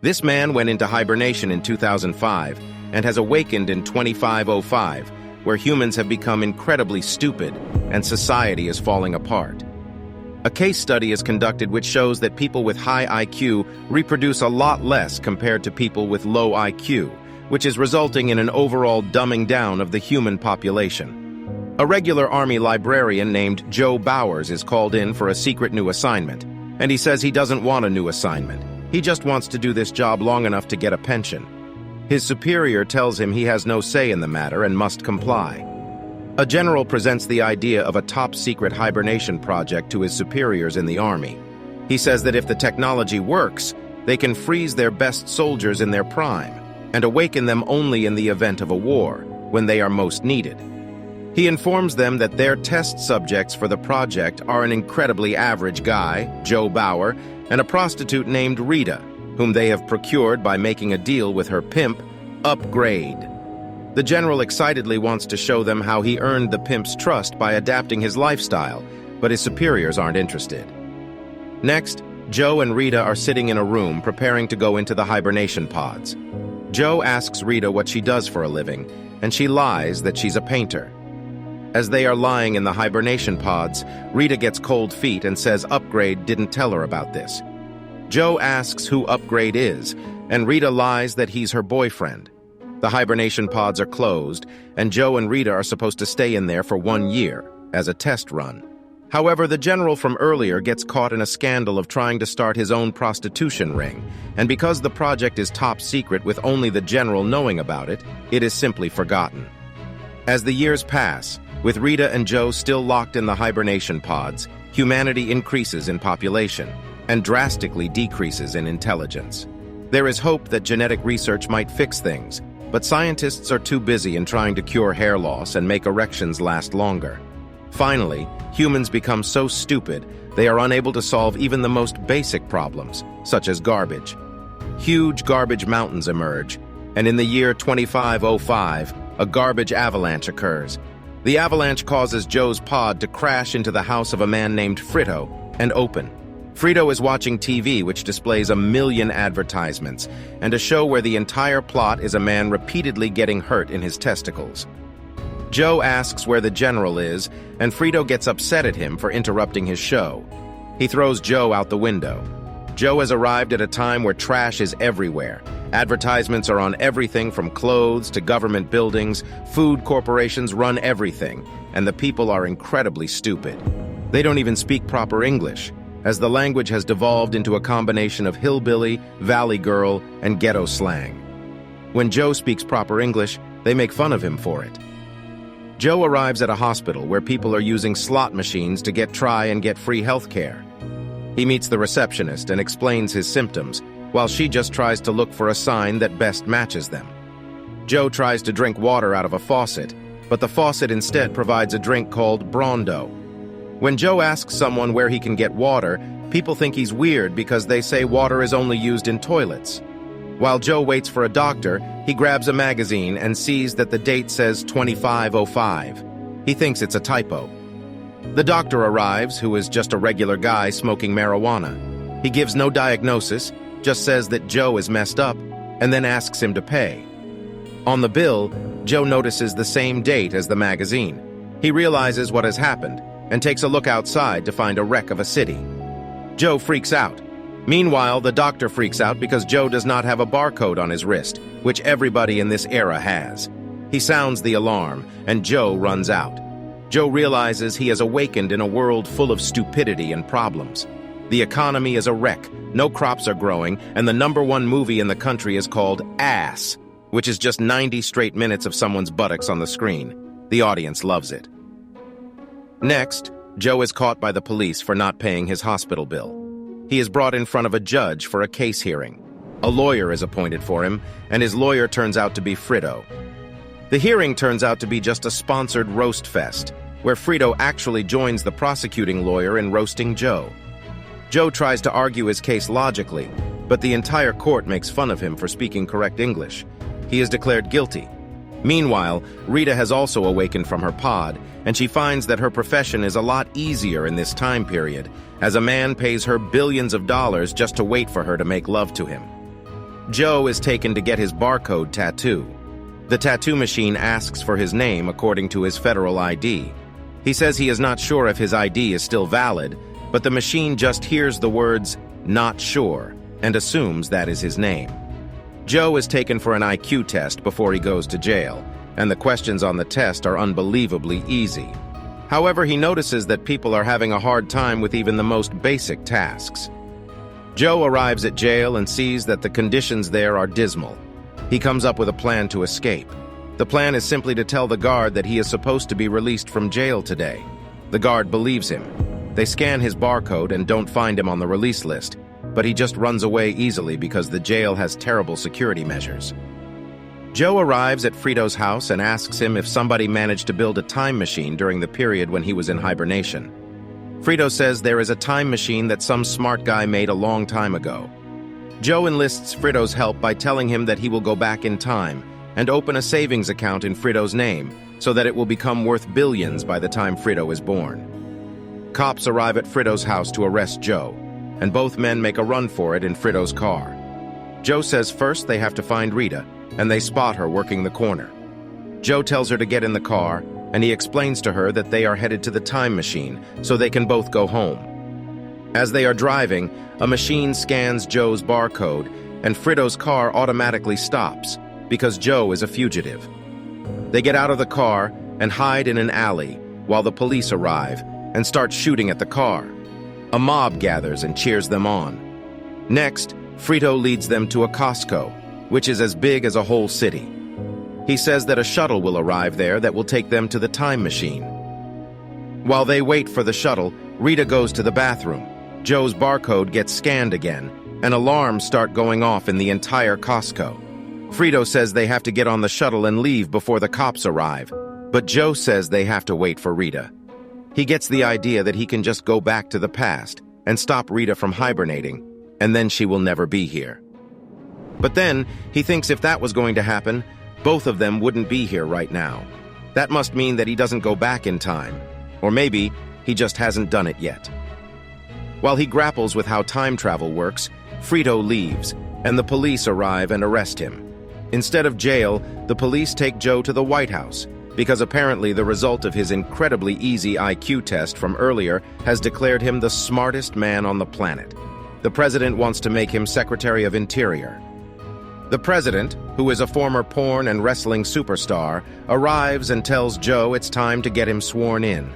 This man went into hibernation in 2005 and has awakened in 2505, where humans have become incredibly stupid and society is falling apart. A case study is conducted which shows that people with high IQ reproduce a lot less compared to people with low IQ, which is resulting in an overall dumbing down of the human population. A regular Army librarian named Joe Bowers is called in for a secret new assignment, and he says he doesn't want a new assignment. He just wants to do this job long enough to get a pension. His superior tells him he has no say in the matter and must comply. A general presents the idea of a top-secret hibernation project to his superiors in the Army. He says that if the technology works, they can freeze their best soldiers in their prime and awaken them only in the event of a war, when they are most needed. He informs them that their test subjects for the project are an incredibly average guy, Joe Bauer, and a prostitute named Rita, whom they have procured by making a deal with her pimp, Upgrade. The general excitedly wants to show them how he earned the pimp's trust by adapting his lifestyle, but his superiors aren't interested. Next, Joe and Rita are sitting in a room preparing to go into the hibernation pods. Joe asks Rita what she does for a living, and she lies that she's a painter. As they are lying in the hibernation pods, Rita gets cold feet and says Upgrade didn't tell her about this. Joe asks who Upgrade is, and Rita lies that he's her boyfriend. The hibernation pods are closed, and Joe and Rita are supposed to stay in there for 1 year, as a test run. However, the general from earlier gets caught in a scandal of trying to start his own prostitution ring, and because the project is top secret with only the general knowing about it, it is simply forgotten. As the years pass, with Rita and Joe still locked in the hibernation pods, humanity increases in population and drastically decreases in intelligence. There is hope that genetic research might fix things, but scientists are too busy in trying to cure hair loss and make erections last longer. Finally, humans become so stupid they are unable to solve even the most basic problems, such as garbage. Huge garbage mountains emerge, and in the year 2505, a garbage avalanche occurs. The avalanche causes Joe's pod to crash into the house of a man named Frito and open. Frito is watching TV, which displays 1 million advertisements, and a show where the entire plot is a man repeatedly getting hurt in his testicles. Joe asks where the general is, and Frito gets upset at him for interrupting his show. He throws Joe out the window. Joe has arrived at a time where trash is everywhere. Advertisements are on everything from clothes to government buildings. Food corporations run everything, and the people are incredibly stupid. They don't even speak proper English, as the language has devolved into a combination of hillbilly, valley girl, and ghetto slang. When Joe speaks proper English, they make fun of him for it. Joe arrives at a hospital where people are using slot machines to try and get free health care. He meets the receptionist and explains his symptoms, while she just tries to look for a sign that best matches them. Joe tries to drink water out of a faucet, but the faucet instead provides a drink called Brondo. When Joe asks someone where he can get water, people think he's weird because they say water is only used in toilets. While Joe waits for a doctor, he grabs a magazine and sees that the date says 2505. He thinks it's a typo. The doctor arrives, who is just a regular guy smoking marijuana. He gives no diagnosis, just says that Joe is messed up, and then asks him to pay. On the bill, Joe notices the same date as the magazine. He realizes what has happened, and takes a look outside to find a wreck of a city. Joe freaks out. Meanwhile, the doctor freaks out because Joe does not have a barcode on his wrist, which everybody in this era has. He sounds the alarm, and Joe runs out. Joe realizes he has awakened in a world full of stupidity and problems. The economy is a wreck, no crops are growing, and the #1 movie in the country is called Ass, which is just 90 straight minutes of someone's buttocks on the screen. The audience loves it. Next, Joe is caught by the police for not paying his hospital bill. He is brought in front of a judge for a case hearing. A lawyer is appointed for him, and his lawyer turns out to be Frito. The hearing turns out to be just a sponsored roast fest, where Frito actually joins the prosecuting lawyer in roasting Joe. Joe tries to argue his case logically, but the entire court makes fun of him for speaking correct English. He is declared guilty. Meanwhile, Rita has also awakened from her pod, and she finds that her profession is a lot easier in this time period, as a man pays her billions of dollars just to wait for her to make love to him. Joe is taken to get his barcode tattoo. The tattoo machine asks for his name according to his federal ID. He says he is not sure if his ID is still valid, but the machine just hears the words, "not sure," and assumes that is his name. Joe is taken for an IQ test before he goes to jail, and the questions on the test are unbelievably easy. However, he notices that people are having a hard time with even the most basic tasks. Joe arrives at jail and sees that the conditions there are dismal. He comes up with a plan to escape. The plan is simply to tell the guard that he is supposed to be released from jail today. The guard believes him. They scan his barcode and don't find him on the release list, but he just runs away easily because the jail has terrible security measures. Joe arrives at Frito's house and asks him if somebody managed to build a time machine during the period when he was in hibernation. Frito says there is a time machine that some smart guy made a long time ago. Joe enlists Frito's help by telling him that he will go back in time and open a savings account in Frito's name so that it will become worth billions by the time Frito is born. Cops arrive at Frito's house to arrest Joe, and both men make a run for it in Frito's car. Joe says first they have to find Rita, and they spot her working the corner. Joe tells her to get in the car, and he explains to her that they are headed to the time machine so they can both go home. As they are driving, a machine scans Joe's barcode, and Frito's car automatically stops because Joe is a fugitive. They get out of the car and hide in an alley while the police arrive and start shooting at the car. A mob gathers and cheers them on. Next, Frito leads them to a Costco, which is as big as a whole city. He says that a shuttle will arrive there that will take them to the time machine. While they wait for the shuttle, Rita goes to the bathroom. Joe's barcode gets scanned again, and alarms start going off in the entire Costco. Frito says they have to get on the shuttle and leave before the cops arrive, but Joe says they have to wait for Rita. He gets the idea that he can just go back to the past and stop Rita from hibernating, and then she will never be here. But then, he thinks if that was going to happen, both of them wouldn't be here right now. That must mean that he doesn't go back in time, or maybe he just hasn't done it yet. While he grapples with how time travel works, Frito leaves, and the police arrive and arrest him. Instead of jail, the police take Joe to the White House, because apparently the result of his incredibly easy IQ test from earlier has declared him the smartest man on the planet. The president wants to make him Secretary of Interior. The president, who is a former porn and wrestling superstar, arrives and tells Joe it's time to get him sworn in.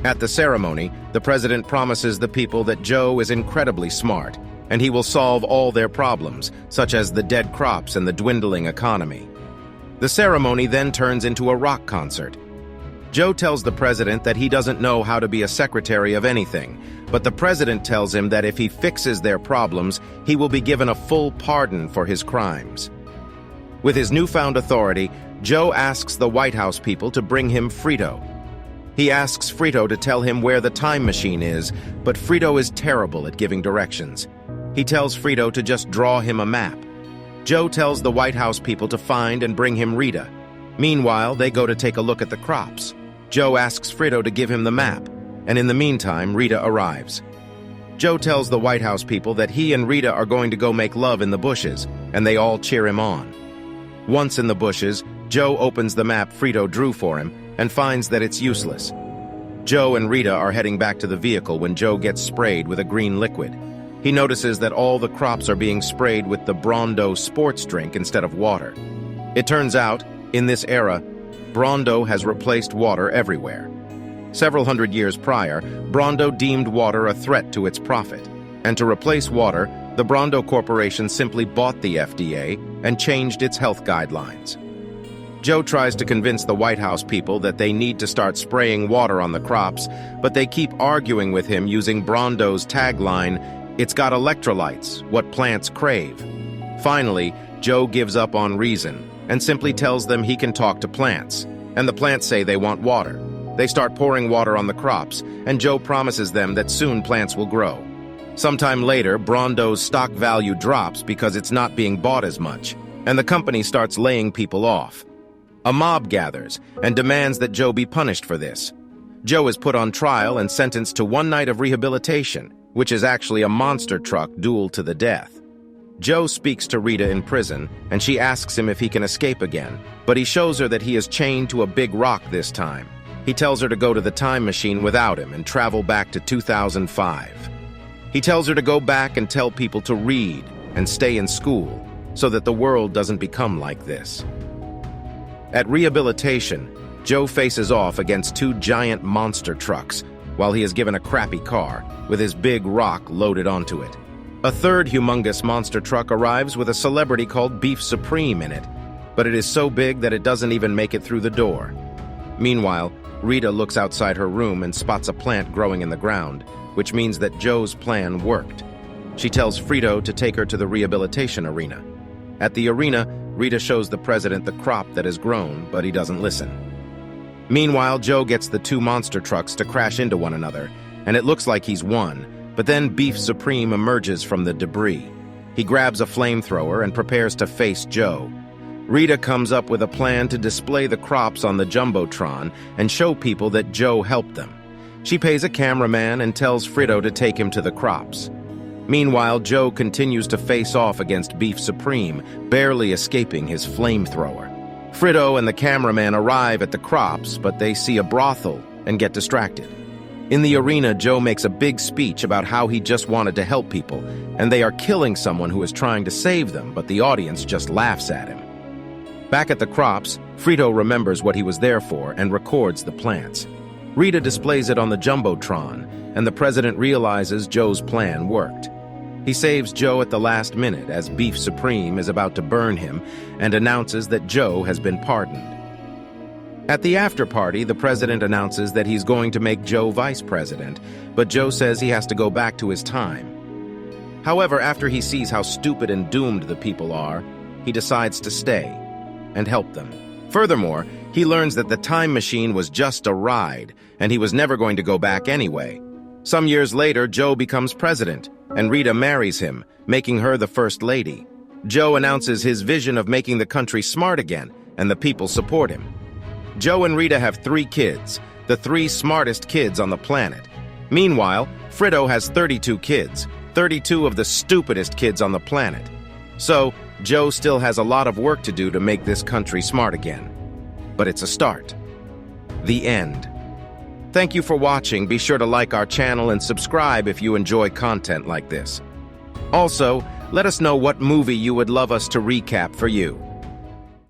At the ceremony, the president promises the people that Joe is incredibly smart, and he will solve all their problems, such as the dead crops and the dwindling economy. The ceremony then turns into a rock concert. Joe tells the president that he doesn't know how to be a secretary of anything, but the president tells him that if he fixes their problems, he will be given a full pardon for his crimes. With his newfound authority, Joe asks the White House people to bring him Frito. He asks Frito to tell him where the time machine is, but Frito is terrible at giving directions. He tells Frito to just draw him a map. Joe tells the White House people to find and bring him Rita. Meanwhile, they go to take a look at the crops. Joe asks Frito to give him the map, and in the meantime, Rita arrives. Joe tells the White House people that he and Rita are going to go make love in the bushes, and they all cheer him on. Once in the bushes, Joe opens the map Frito drew for him and finds that it's useless. Joe and Rita are heading back to the vehicle when Joe gets sprayed with a green liquid. He notices that all the crops are being sprayed with the Brondo sports drink instead of water. It turns out, in this era, Brondo has replaced water everywhere. Several hundred years prior, Brondo deemed water a threat to its profit, and to replace water, the Brondo Corporation simply bought the FDA and changed its health guidelines. Joe tries to convince the White House people that they need to start spraying water on the crops, but they keep arguing with him using Brondo's tagline, "It's got electrolytes, what plants crave." Finally, Joe gives up on reason and simply tells them he can talk to plants, and the plants say they want water. They start pouring water on the crops, and Joe promises them that soon plants will grow. Sometime later, Brondo's stock value drops because it's not being bought as much, and the company starts laying people off. A mob gathers and demands that Joe be punished for this. Joe is put on trial and sentenced to 1 night of rehabilitation, which is actually a monster truck duel to the death. Joe speaks to Rita in prison, and she asks him if he can escape again, but he shows her that he is chained to a big rock this time. He tells her to go to the time machine without him and travel back to 2005. He tells her to go back and tell people to read and stay in school so that the world doesn't become like this. At rehabilitation, Joe faces off against two giant monster trucks while he is given a crappy car with his big rock loaded onto it. A third humongous monster truck arrives with a celebrity called Beef Supreme in it, but it is so big that it doesn't even make it through the door. Meanwhile, Rita looks outside her room and spots a plant growing in the ground, which means that Joe's plan worked. She tells Frito to take her to the rehabilitation arena. At the arena, Rita shows the president the crop that has grown, but he doesn't listen. Meanwhile, Joe gets the two monster trucks to crash into one another, and it looks like he's won, but then Beef Supreme emerges from the debris. He grabs a flamethrower and prepares to face Joe. Rita comes up with a plan to display the crops on the Jumbotron and show people that Joe helped them. She pays a cameraman and tells Frito to take him to the crops. Meanwhile, Joe continues to face off against Beef Supreme, barely escaping his flamethrower. Frito and the cameraman arrive at the crops, but they see a brothel and get distracted. In the arena, Joe makes a big speech about how he just wanted to help people, and they are killing someone who is trying to save them, but the audience just laughs at him. Back at the crops, Frito remembers what he was there for and records the plants. Rita displays it on the Jumbotron, and the president realizes Joe's plan worked. He saves Joe at the last minute as Beef Supreme is about to burn him and announces that Joe has been pardoned. At the after-party, the president announces that he's going to make Joe vice president, but Joe says he has to go back to his time. However, after he sees how stupid and doomed the people are, he decides to stay and help them. Furthermore, he learns that the time machine was just a ride, and he was never going to go back anyway. Some years later, Joe becomes president, and Rita marries him, making her the first lady. Joe announces his vision of making the country smart again, and the people support him. Joe and Rita have 3 kids, the 3 smartest kids on the planet. Meanwhile, Frito has 32 kids, 32 of the stupidest kids on the planet. So, Joe still has a lot of work to do to make this country smart again. But it's a start. The end. Thank you for watching. Be sure to like our channel and subscribe if you enjoy content like this. Also, let us know what movie you would love us to recap for you.